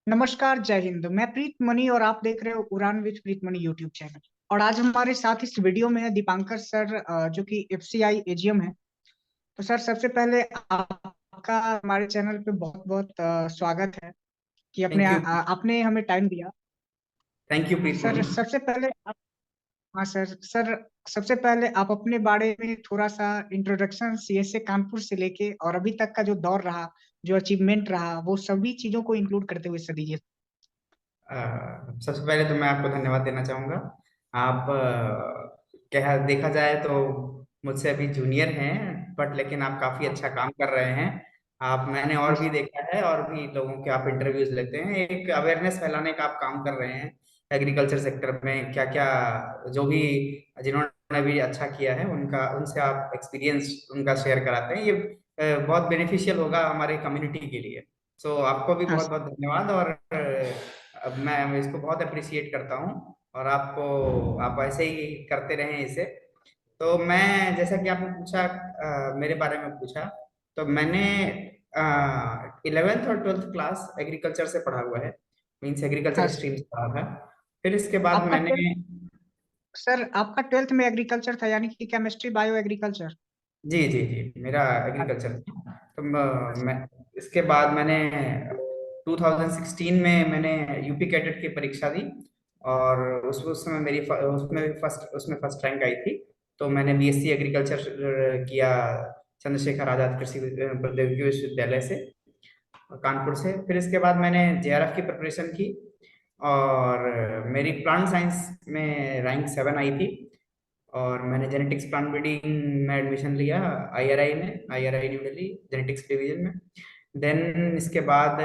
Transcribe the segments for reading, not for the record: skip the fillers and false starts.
नमस्कार, जय हिंद। मैं प्रीत मनी और आप देख रहे हो उड़ान with Preet money YouTube channel. और आज हमारे साथ इस वीडियो में है दीपांकर सर, जो कि एफसीआई एजीएम है। तो सर, सबसे पहले आपका हमारे चैनल पे बहुत बहुत स्वागत है कि थैंक यू। आपने हमें टाइम दिया। Thank you Preet sir money. सबसे पहले आप हाँ सर, सबसे पहले आप अपने बारे में थोड़ा सा इंट्रोडक्शन, सीएसए कानपुर से लेके और अभी तक का जो दौर रहा, जो अचीवमेंट रहा, वो सभी चीजों को इंक्लूड करते हुए सर दीजिए। सबसे पहले तो मैं आपको धन्यवाद देना चाहूँगा। आप क्या देखा जाए तो मुझसे अभी जूनियर हैं, बट लेकिन आप काफ़ी अच्छा काम कर रहे हैं। आप मैंने और भी देखा है, और भी लोगों के आप इंटरव्यूज लेते हैं, एक अवेयरनेस फैलाने का आप काम कर रहे हैं एग्रीकल्चर सेक्टर में। क्या क्या जो भी जिन्होंने भी अच्छा किया है उनका, उनसे आप एक्सपीरियंस उनका शेयर कराते हैं। ये बहुत बेनिफिशियल होगा हमारे कम्युनिटी के लिए। सो आपको भी हाँ बहुत बहुत धन्यवाद। और अब मैं इसको बहुत अप्रिशिएट करता हूँ, और आपको, आप ऐसे ही करते रहें इसे। तो मैं, जैसा कि आपने पूछा, मेरे बारे में पूछा, तो मैंने 11th और 12th क्लास एग्रीकल्चर से पढ़ा हुआ है, मीन्स हाँ एग्रीकल्चर सर। स्ट्रीम से पढ़ा था। फिर इसके बाद आपका मैंने, सर, आपका ट्वेल्थ में एग्रीकल्चर था, यानी कि केमिस्ट्री बायो एग्रीकल्चर। जी जी जी, मेरा एग्रीकल्चर था। तो मैं इसके बाद मैंने 2016 में मैंने यूपी कैडेट की परीक्षा दी, और उस समय मेरी उसमें फर्स्ट रैंक आई थी। तो मैंने बीएससी एग्रीकल्चर किया चंद्रशेखर आजाद कृषि प्रौद्योगिकी विश्वविद्यालय से, कानपुर से। फिर इसके बाद मैंने जेआरएफ की प्रिपरेशन की, और मेरी प्लांट साइंस में रैंक 7 आई थी। और मैंने जेनेटिक्स प्लांट ब्रीडिंग में एडमिशन लिया, आईआरआई में, IRI new Delhi genetics division में। देन इसके बाद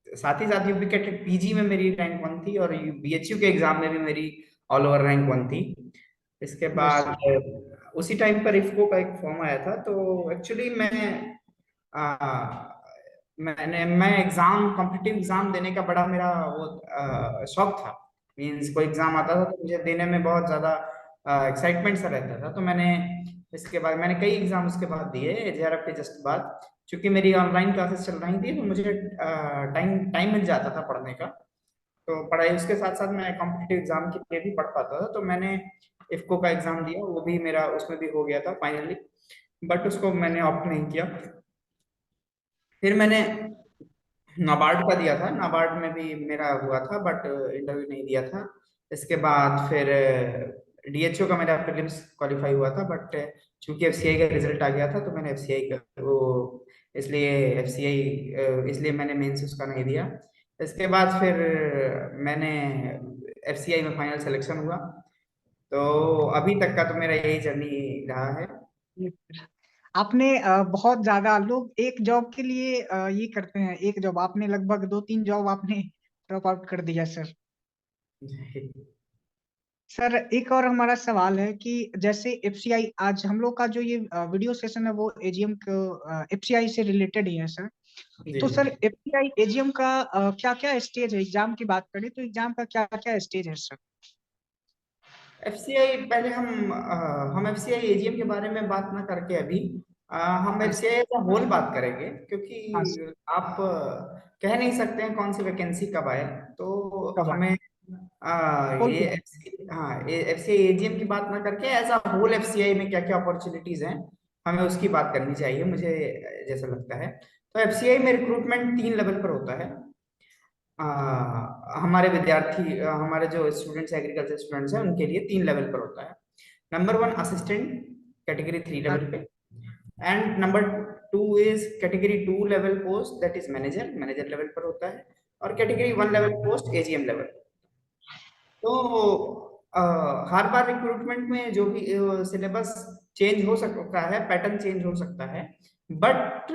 साथ ही साथ यूपी कैट पीजी में मेरी रैंक 1 थी, और बीएचयू के एग्जाम में भी मेरी ऑल ओवर रैंक 1 थी। इसके यस बाद सर। उसी टाइम पर इफ्को का एक फॉर्म आया था। तो एक्चुअली मैं एग्जाम, कॉम्पिटिटिव एग्जाम देने का बड़ा मेरा वो शौक था। मीन्स कोई एग्जाम आता था तो मुझे देने में बहुत ज्यादा एक्साइटमेंट सा रहता था। तो मैंने इसके बाद मैंने कई एग्जाम उसके बाद दिए, जेआरएफ के जस्ट बाद। चूंकि मेरी ऑनलाइन क्लासेस चल रही थी, तो मुझे टाइम टाइम मिल जाता था पढ़ने का। तो पढ़ाई उसके साथ साथ मैं कॉम्पिटिटिव एग्जाम के लिए भी पढ़ पाता था। तो मैंने इफ्को का एग्जाम दिया, वो भी मेरा उसमें भी हो गया था फाइनली, बट उसको मैंने ऑप्ट नहीं किया। फिर मैंने नाबार्ड का दिया था, नाबार्ड में भी मेरा हुआ था, बट इंटरव्यू नहीं दिया था। इसके बाद फिर डीएचओ का मेरा प्रीलिम्स क्वालिफाई हुआ था, बट चूंकि एफसीआई का रिजल्ट आ गया था, तो मैंने एफसीआई का वो, इसलिए एफसीआई, इसलिए मैंने मेंस उसका नहीं दिया। इसके बाद फिर मैंने एफसीआई में फाइनल सिलेक्शन हुआ। तो अभी तक का तो मेरा यही जर्नी रहा है। आपने बहुत ज्यादा लोग एक जॉब के लिए ये करते हैं, एक जॉब आपने लगभग दो तीन जॉब आपने ड्रॉप आउट कर दिया सर। सर, एक और हमारा सवाल है कि जैसे एफसीआई, आज हम लोग का जो ये वीडियो सेशन है वो एजीएम को एफसीआई से रिलेटेड ही है सर। जी तो जी। सर, एफसीआई एजीएम का क्या क्या स्टेज है? एग्जाम की बात करें तो एग्जाम का क्या क्या स्टेज है सर? एफसीआई, पहले हम एफसीआई एजीएम के बारे में बात ना करके अभी हम हाँ एफसीआई का होल बात करेंगे, हाँ क्योंकि आप कह नहीं सकते हैं कौन सी वैकेंसी कब आए। तो सर, हमें होल ये हाँ, ये एफसीआई एजीएम की बात ना करके एज अ होल एफसीआई में क्या क्या अपॉर्चुनिटीज हैं, हमें उसकी बात करनी चाहिए, मुझे जैसा लगता है। तो एफसीआई में रिक्रूटमेंट 3 लेवल पर होता है। हमारे विद्यार्थी, हमारे जो स्टूडेंट्स, एग्रीकल्चर स्टूडेंट्स हैं, उनके लिए 3 लेवल पर होता है। नंबर 1 असिस्टेंट, कैटेगरी 3 हाँ लेवल पे। And number 2 is category 2 level post, that is manager, manager level पर होता है। और category 1 level post AGM level. तो हर बार रिक्रूटमेंट में जो भी सिलेबस चेंज हो सकता है, पैटर्न चेंज हो सकता है, बट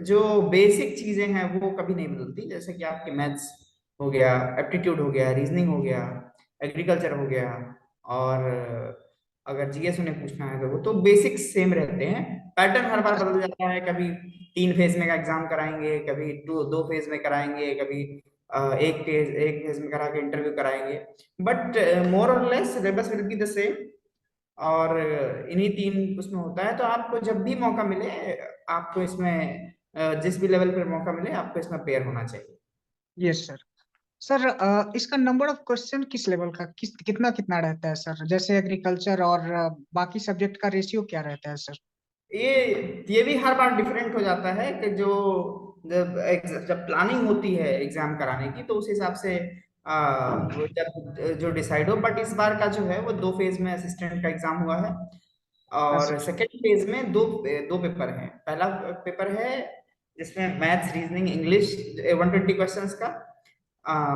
जो बेसिक चीजें हैं वो कभी नहीं बदलती। जैसे कि आपके मैथ्स हो गया, एप्टीट्यूड हो गया, रीजनिंग हो गया, एग्रीकल्चर हो गया, और अगर जीएस उन्हें पूछना है तो वो तो बेसिक्स सेम रहते हैं। पैटर्न हर बार बदल जाता है, कभी 3 फेज में का एग्जाम कराएंगे, कभी दो फेज में कराएंगे, कभी एक फेज में करा के इंटरव्यू कराएंगे, बट मोर और less syllabus will be the same. और इन्हीं 3 उसमें होता है। तो आपको जब भी मौका मिले, आपको इसमें जिस भी लेवल पर मौका मिले, आपको इसमें पेयर होना चाहिए। Yes sir. सर इसका नंबर ऑफ क्वेश्चन किस लेवल का कितना कितना रहता है सर, जैसे एग्रीकल्चर और बाकी सब्जेक्ट का रेशियो क्या रहता है सर? ये भी हर बार डिफरेंट हो जाता है कि जो जब प्लानिंग होती है एग्जाम कराने की तो उस हिसाब से वो जब जो डिसाइड हो। बट इस बार का जो है वो 2 फेज में असिस्टेंट का एग्जाम हुआ है हाँ और सर। सेकेंड फेज में दो पेपर हैं। पहला पेपर है जिसमें मैथ्स रीजनिंग इंग्लिश 120 क्वेश्चंस का,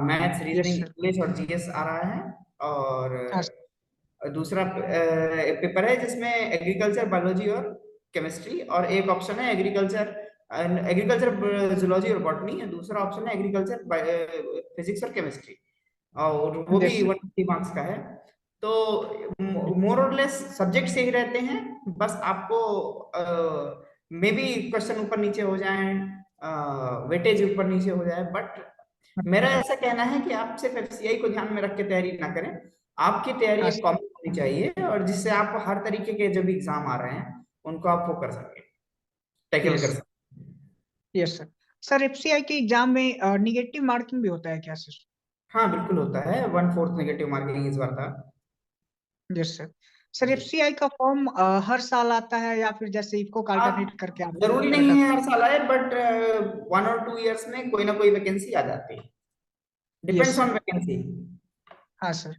maths yes reasoning sir. English और जीएस आ रहा है। और हाँ सर। दूसरा पेपर है जिसमें एग्रीकल्चर बायोलॉजी और केमिस्ट्री, और एक ऑप्शन है एग्रीकल्चर जूलॉजी और बॉटनी, दूसरा ऑप्शन है एग्रीकल्चर फिजिक्स और केमिस्ट्री, और वो भी यस सर। 150 मार्क्स का है। तो मोर और लेस सब्जेक्ट से ही रहते हैं, बस आपको मे बी क्वेश्चन ऊपर नीचे हो जाए, वेटेज ऊपर नीचे हो जाए, बट मेरा ऐसा कहना है कि आप सिर्फ एफसीआई को ध्यान में रख के तैयारी ना करें। आपकी तैयारी हाँ एक कॉमन होनी चाहिए और जिससे आप हर तरीके के जो भी एग्जाम आ रहे हैं उनको आप वो कर सकें, टैकल यस कर सर। सकें। Yes sir. सर एफसीआई के एग्जाम में निगेटिव मार्किंग भी होता है क्या सर? हाँ बिल्कुल होता है, 1/4 नेगेटिव मार्किंग इस बार था। Yes sir. सर जी। एफसीआई का फॉर्म हर साल आता है या फिर जैसे इफको का आप अल्टरनेट करके आप जरूरी तरह नहीं का? है हर साल आए, बट 1 और 2 ईयर्स में कोई ना कोई वैकेंसी आ जाती है, yes depends on sir. Vacancy. हाँ सर।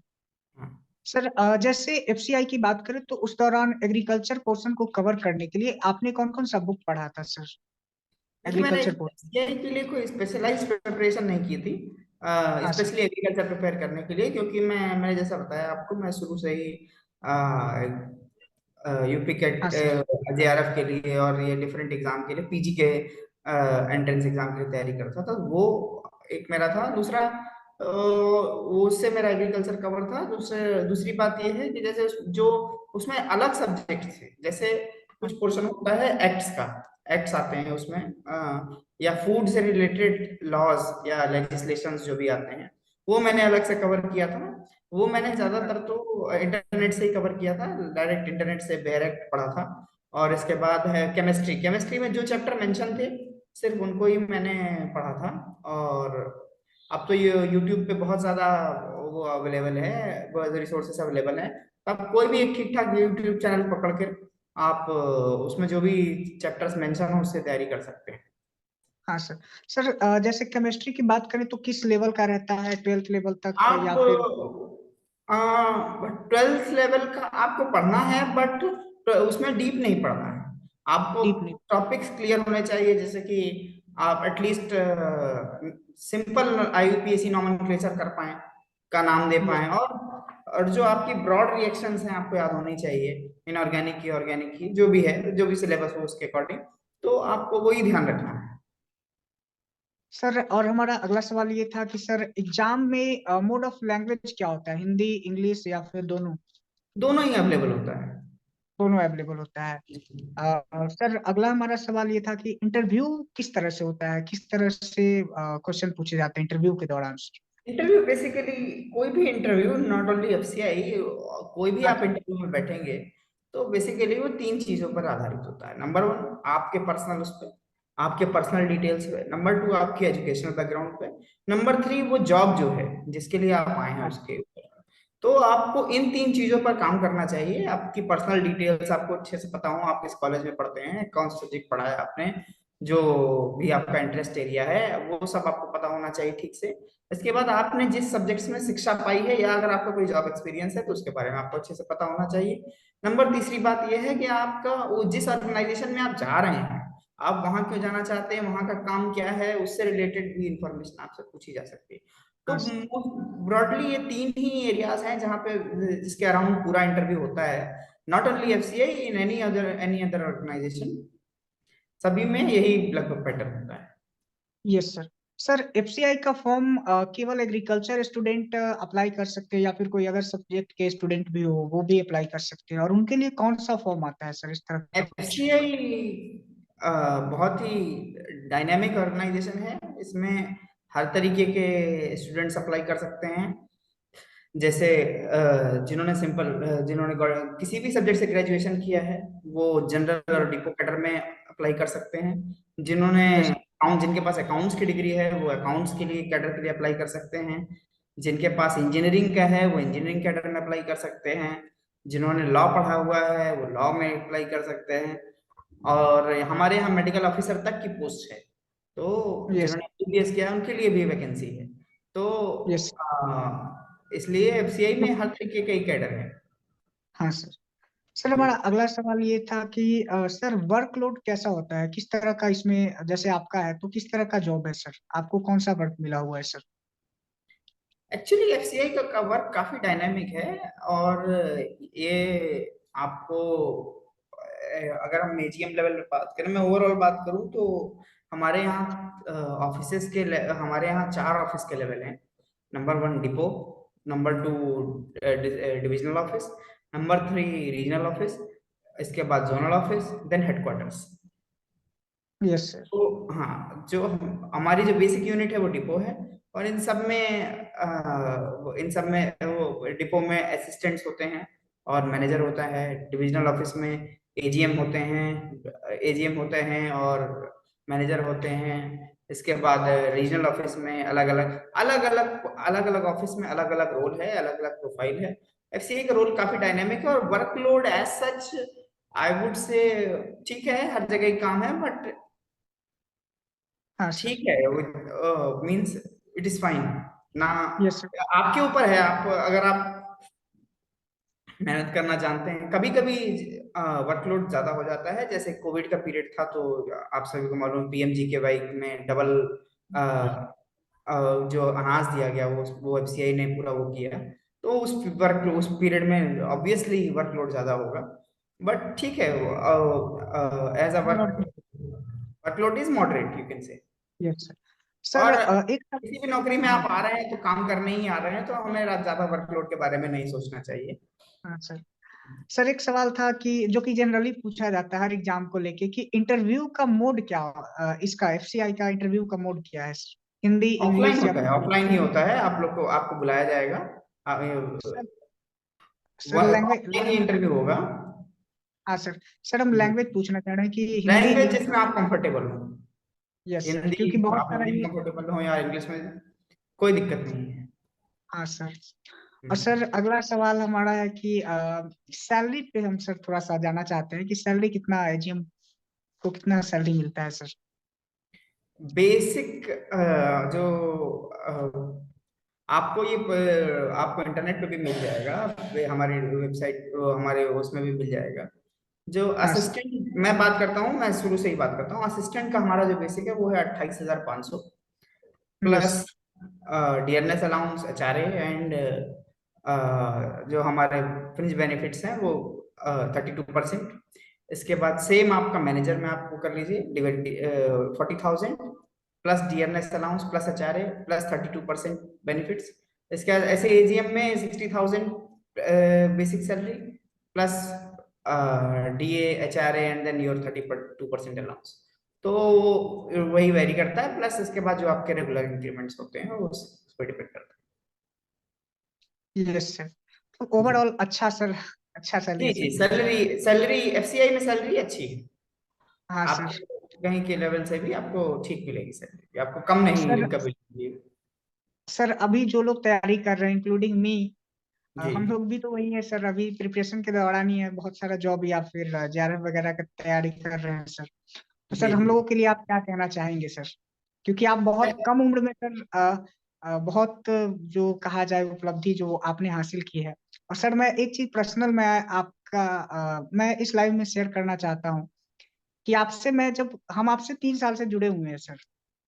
सर जैसे एफसीआई की बात करें तो उस दौरान एग्रीकल्चर पोर्शन को कवर करने के लिए आपने कौन कौन सा बुक पढ़ा था सर? देखिए मैंने एग्रीकल्चर पोर्शन। एफसीआई के लिए कोई स्पेशलाइज प्रिपरेशन नहीं की थी, हाँ सर। स्पेशली एग्रीकल्चर प्रिपेयर करने के लिए, क्योंकि मैंने जैसा बताया आपको, मैं शुरू से ही यूपी के हाँ सर। जेआरएफ के लिए और ये डिफरेंट एग्जाम के लिए, पीजी के एंट्रेंस एग्जाम के लिए तैयारी करता था। तो वो एक मेरा था। दूसरा वो उससे मेरा एग्रीकल्चर कवर था। दूसरी बात ये है कि जैसे जो उसमें अलग सब्जेक्ट थे, जैसे कुछ पोर्शन होता है एक्ट्स का, एक्ट्स आते हैं उसमें, या फूड से रिलेटेड लॉज या लेजिस्लेशंस जो भी आते हैं, वो मैंने अलग से कवर किया था। वो मैंने ज्यादातर तो इंटरनेट से ही कवर किया था, डायरेक्ट इंटरनेट से डायरेक्ट पढ़ा था। और इसके बाद है केमिस्ट्री। केमिस्ट्री में जो चैप्टर मेंशन थे सिर्फ उनको ही मैंने पढ़ा था। और अब तो ये यूट्यूब पे बहुत ज्यादा वो अवेलेबल है, बहुत रिसोर्सेस अवेलेबल है। आप कोई भी एक ठीक ठाक यूट्यूब चैनल पकड़ के आप उसमें जो भी चैप्टर्स मेंशन हो उससे तैयारी कर सकते हैं। हाँ सर। सर जैसे केमिस्ट्री की बात करें तो किस लेवल का रहता है, 12th लेवल तक आप या फिर? 12th लेवल का आपको पढ़ना है, बट उसमें डीप नहीं पढ़ना है। आपको डीप नहीं? टॉपिक्स क्लियर होने चाहिए, जैसे कि आप एटलीस्ट सिंपल आईयूपीएसी नॉमेनक्लेचर कर पाए, का नाम दे यस। पाए, और जो आपकी ब्रॉड रिएक्शंस हैं आपको याद होनी चाहिए, इनऑर्गेनिक की, ऑर्गेनिक की, जो भी है, जो भी सिलेबस हो उसके अकॉर्डिंग, तो आपको वही ध्यान रखना है। सर और हमारा अगला सवाल ये था कि सर एग्जाम में मोड ऑफ लैंग्वेज क्या होता है, हिंदी इंग्लिश या फिर दोनों? दोनों ही अवेलेबल होता है। दोनों अवेलेबल होता है। सर अगला हमारा सवाल ये था कि इंटरव्यू किस तरह से होता है, किस तरह से क्वेश्चन पूछे जाते हैं इंटरव्यू के दौरान? इंटरव्यू बेसिकली, कोई भी इंटरव्यू, नॉट ओनली एफसीआई, कोई भी हाँ आप इंटरव्यू में बैठेंगे तो बेसिकली वो 3 चीजों पर आधारित होता है। नंबर 1 आपके पर्सनल उस पे, आपके पर्सनल डिटेल्स पे। नंबर 2 आपकी एजुकेशनल बैकग्राउंड पे। नंबर 3 वो जॉब जो है जिसके लिए आप आए हैं हाँ उसके ऊपर। तो आपको इन 3 चीजों पर काम करना चाहिए। आपकी पर्सनल डिटेल्स आपको अच्छे से पता हो, आप किस कॉलेज में पढ़ते हैं, कौन सा सब्जेक्ट पढ़ा है आपने, जो भी आपका इंटरेस्ट एरिया है, वो सब आपको पता होना चाहिए ठीक से। इसके बाद आपने जिस सब्जेक्ट्स में शिक्षा पाई है या अगर आपका कोई जॉब एक्सपीरियंस है तो उसके बारे में आपको अच्छे से पता होना चाहिए। नंबर तीसरी बात यह है कि आपका वो जिस ऑर्गेनाइजेशन में आप जा रहे हैं, आप वहां क्यों जाना चाहते हैं, वहां का काम क्या है, उससे रिलेटेड भी इंफॉर्मेशन आपसे पूछी जा सकती है। तो हाँ ब्रॉडली ये 3 ही एरियाज हैं जहाँ पे जिसके अराउंड पूरा इंटरव्यू होता है। Not only FCI, in any other organization, सभी में यही लगभग पैटर्न होता है। Yes sir. सर एफसीआई का फॉर्म केवल एग्रीकल्चर स्टूडेंट अप्लाई कर सकते हैं या फिर कोई अगर सब्जेक्ट के स्टूडेंट भी हो वो भी अप्लाई कर सकते हैं, और उनके लिए कौन सा फॉर्म आता है सर, इस तरह का कुछ? एफसीआई बहुत ही डायनामिक ऑर्गेनाइजेशन है। इसमें हर तरीके के स्टूडेंट्स अप्लाई कर सकते हैं। जैसे जिन्होंने किसी भी सब्जेक्ट से ग्रेजुएशन किया है वो जनरल और डिपो कैडर में अप्लाई कर सकते हैं। जिन्होंने यस। अकाउंट, जिनके पास अकाउंट्स की डिग्री है वो अकाउंट्स के लिए कैडर के लिए अप्लाई कर सकते हैं। जिनके पास इंजीनियरिंग का है वो इंजीनियरिंग कैडर में अप्लाई कर सकते हैं। जिन्होंने लॉ पढ़ा हुआ है वो लॉ में अप्लाई कर सकते हैं। और हमारे यहाँ मेडिकल ऑफिसर तक की पोस्ट है, तो यस। जिन्होंने एमबीबीएस किया है उनके लिए भी वैकेंसी है। तो यस। इसलिए एफसीआई में हर तरीके के कैडर है। हाँ सर। सर हमारा अगला सवाल ये था कि सर वर्कलोड कैसा होता है, किस तरह का इसमें, जैसे आपका है तो किस तरह का जॉब है सर, आपको कौन सा वर्क मिला हुआ है सर? एक्चुअली एफसीआई का वर्क काफी डायनामिक है। और ये आपको अगर हम एजीएम लेवल में बात करें, मैं ओवरऑल बात करूं तो हमारे यहाँ ऑफिसेस के हमारे यहाँ 4 ऑफिस के लेवल हैं। Number 1 depot, number 2 divisional office, number 3 regional office, इसके बाद zonal office, then headquarters. Yes sir. तो हाँ, जो हमारी जो बेसिक यूनिट है वो डिपो है। और इन सब में वो डिपो में असिस्टेंट्स होते हैं और मैनेजर होता है। डिविजनल ऑफिस में एजीएम होते हैं और मैनेजर होते हैं। इसके बाद रीजनल ऑफिस में अलग अलग ऑफिस में अलग अलग रोल है, अलग अलग प्रोफाइल है। एफसीआई का रोल काफी डायनेमिक है और workload as such I would say ठीक है, हर जगह ही काम है, बट हाँ सर। ठीक है, मींस इट इज फाइन ना। Yes sir. आपके ऊपर है, आप अगर आप मेहनत करना जानते हैं। कभी कभी वर्कलोड ज्यादा हो जाता है, जैसे कोविड का पीरियड था तो आप सभी को मालूम, पीएमजीकेवाई में डबल जो अनाज दिया गया वो एफसीआई ने पूरा वो किया। तो उस पीरियड में ऑब्वियसली वर्कलोड ज्यादा होगा, बट ठीक है, as a workload is moderate you can say. Yes sir. Sir और एक किसी भी नौकरी में हाँ। आप आ रहे हैं तो काम करने ही आ रहे हैं, तो हमें ज्यादा वर्कलोड के बारे में नहीं सोचना चाहिए। हाँ सर। सर एक सवाल था कि जो कि जनरली पूछा जाता है हर एग्जाम को लेके कि इंटरव्यू का मोड क्या, इसका एफसीआई का इंटरव्यू का मोड क्या है सर? हिंदी, ऑफलाइन इंग्लिश या होता है, फिर? ऑफलाइन ही होता है। आप लोग को आपको बुलाया जाएगा, सर, सर लैंग्वेज। ऑफलाइन ही इंटरव्यू होगा। हाँ सर। सर हम लैंग्वेज पूछना चाह रहे हैं कि हिंदी, लैंग्वेज इंग्लिश? जिसमें आप कंफर्टेबल हो, यस सर, हिंदी, क्योंकि बहुत आप सारा हिंदी में ये। कंफर्टेबल हो या इंग्लिश में, कोई दिक्कत नहीं है। हाँ सर। और हम्म। सर अगला सवाल हमारा है कि सैलरी पे हम सर थोड़ा सा जानना चाहते हैं कि सैलरी कितना, एजीएम को कितना सैलरी मिलता है सर? बेसिक जो आपको इंटरनेट पे भी मिल जाएगा, हमारी वेबसाइट, हमारे उसमें भी मिल जाएगा। जो हाँ सर। असिस्टेंट मैं बात करता हूँ, मैं शुरू से ही बात करता हूँ, असिस्टेंट का हमारा जो बेसिक है वो है 28,500 yes. Plus dearness allowance, HRA and जो हमारे फ्रिंज बेनिफिट्स हैं वो 32%। इसके बाद सेम आपका मैनेजर में आपको कर लीजिए 40,000 plus dearness allowance plus HRA plus 32% benefits. इसके बाद ऐसे एजीएम में 60,000 basic salary plus DA HRA and then your 32% allowance. तो वही वेरी करता है, प्लस इसके बाद जो आपके रेगुलर इंक्रीमेंट्स होते हैं वो उस पर डिपेंड करता यस सर। तो है। जी ओवरऑल अच्छा सर, अच्छा सैलरी जी है जी, सर। सैलरी सैलरी एफसीआई में सैलरी अच्छी है। हाँ सर। आपके कहीं के लेवल से भी आपको ठीक मिलेगी सैलरी, आपको कम नहीं सर, कभी मिलेगी। सर अभी जो लोग तैयारी कर रहे हैं इंक्लूडिंग मी, जी हम लोग भी तो वही है सर, अभी प्रिपरेशन के दौरान ही है, बहुत सारा जॉब या फिर जेआरएफ वगैरह का तैयारी कर रहे हैं सर। तो जी सर हम जी। लोगों के लिए आप क्या कहना चाहेंगे सर? क्योंकि आप बहुत कम उम्र में सर बहुत जो कहा जाए उपलब्धि जो आपने हासिल की है। और सर मैं एक चीज पर्सनल मैं आपका मैं इस लाइव में शेयर करना चाहता हूँ कि आपसे मैं जब हम आपसे 3 साल से जुड़े हुए हैं सर,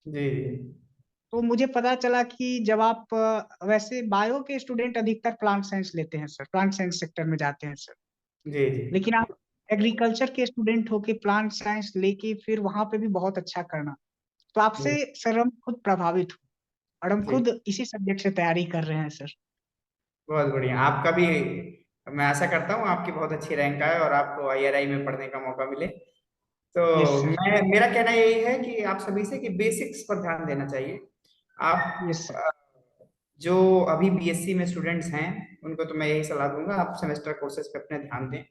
जी तो मुझे पता चला कि जब आप वैसे बायो के स्टूडेंट अधिकतर प्लांट साइंस लेते हैं सर, प्लांट साइंस सेक्टर में जाते हैं सर, जी जी। लेकिन आप एग्रीकल्चर के स्टूडेंट होके प्लांट साइंस लेके फिर वहां पे भी बहुत अच्छा करना, तो आपसे जी सर हम खुद प्रभावित हुए और हम जी। खुद इसी सब्जेक्ट से तैयारी कर रहे हैं सर। बहुत बढ़िया, आपका भी, मैं आशा करता हूँ आपकी बहुत अच्छी रैंक आए और आपको आईआरआई में पढ़ने का मौका मिले। यस तो सर। मैं मेरा कहना यही है कि आप सभी से कि बेसिक्स पर ध्यान देना चाहिए। आप यस सर। जो अभी बीएससी में स्टूडेंट्स हैं उनको तो मैं यही सलाह दूंगा, आप सेमेस्टर कोर्सेज पे अपने ध्यान दें।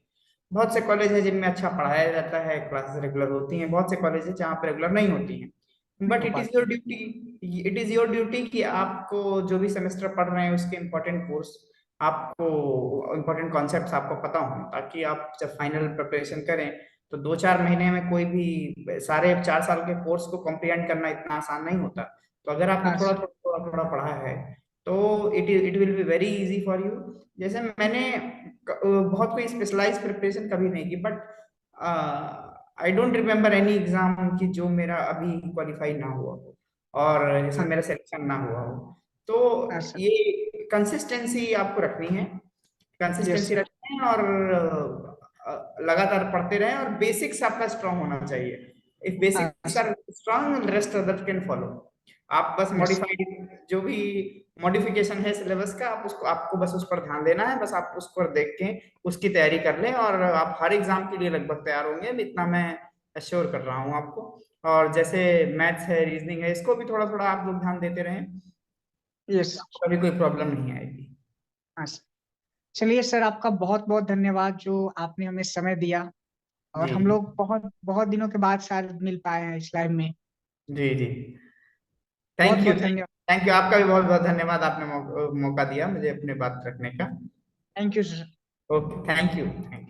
बहुत से कॉलेज है जिनमें अच्छा पढ़ाया जाता है, क्लासेस रेगुलर होती हैं, बहुत से कॉलेज है जहाँ पे रेगुलर नहीं होती हैं। बट हो इट इज पाती योर है। Duty, it is your duty कि आपको जो भी सेमेस्टर पढ़ रहे हैं उसके इम्पोर्टेंट कोर्स आपको, इम्पोर्टेंट कॉन्सेप्ट्स आपको पता हो, ताकि आप जब फाइनल प्रिपरेशन करें तो 2-4 महीने में कोई भी सारे 4 साल के कोर्स को कॉम्प्रिहेंड करना इतना आसान नहीं होता। तो अगर आपने हाँ थोड़ा सर। थोड़ा थोड़ा थोड़ा पढ़ा है तो it will be very easy for you. जैसे मैंने बहुत कोई स्पेशलाइज प्रिपरेशन कभी नहीं की, but I don't remember any exam की जो मेरा अभी क्वालिफाई ना हुआ हो और जिसमें हाँ मेरा सिलेक्शन ना हुआ हो। तो हाँ सर। ये कंसिस्टेंसी आपको रखनी है, यस कंसिस्टेंसी सर। रखें और लगातार पढ़ते रहें, और बेसिक्स आपका स्ट्रांग होना चाहिए। इफ हाँ basics sir. Are strong rest other can follow. आप बस यस। मॉडिफाइड जो भी मॉडिफिकेशन है सिलेबस का, आप उसको, आपको बस उस पर ध्यान देना है, बस आप उस पर देख के उसकी तैयारी कर लें और आप हर एग्जाम के लिए लगभग तैयार होंगे, इतना मैं अश्योर कर रहा हूँ आपको। और जैसे मैथ्स है, रीजनिंग है, इसको भी थोड़ा थोड़ा आप लोग ध्यान देते रहें, यस। आपको कभी कोई प्रॉब्लम नहीं आएगी। हाँ सर। चलिए सर, आपका बहुत बहुत धन्यवाद जो आपने हमें समय दिया, और जी हम लोग बहुत बहुत दिनों के बाद शायद मिल पाए हैं इस लाइव में। जी जी। बहुत थैंक यू, बहुत धन्यवाद। थैंक यू, आपका भी बहुत बहुत धन्यवाद, आपने मौका दिया मुझे अपने बात रखने का। Thank you sir. Okay, thank you.